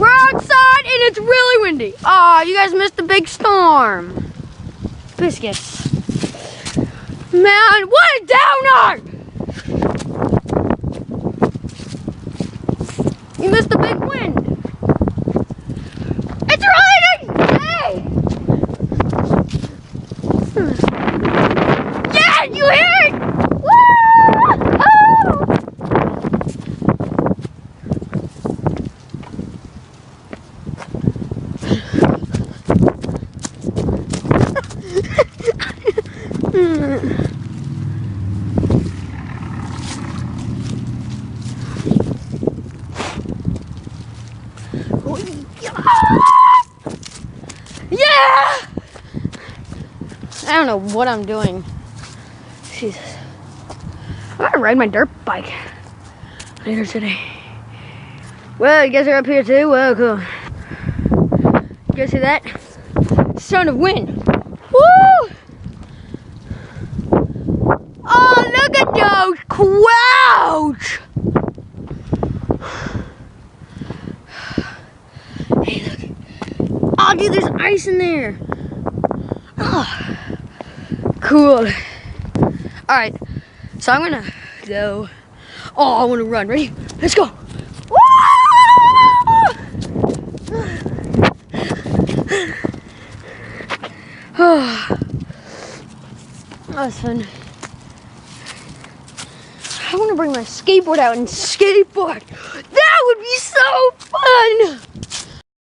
We're outside and it's really windy. Aw, you guys missed the big storm. Biscuits. Man, what a downer! You missed the big wind. It's raining! Hey! Yeah, you hear it? Woo! Yeah! I don't know what I'm doing. Jesus. I'm gonna ride my dirt bike later today. Well, you guys are up here too? Well, cool. You guys see that? Sound of wind. Woo! Oh, look at those clouds! Hey, look. Oh, dude, there's ice in there. Oh, cool. Alright, so I'm gonna go. Oh, I wanna run. Ready? Let's go. Woo! Oh, that was fun. I wanna bring my skateboard out and skateboard. That would be so fun!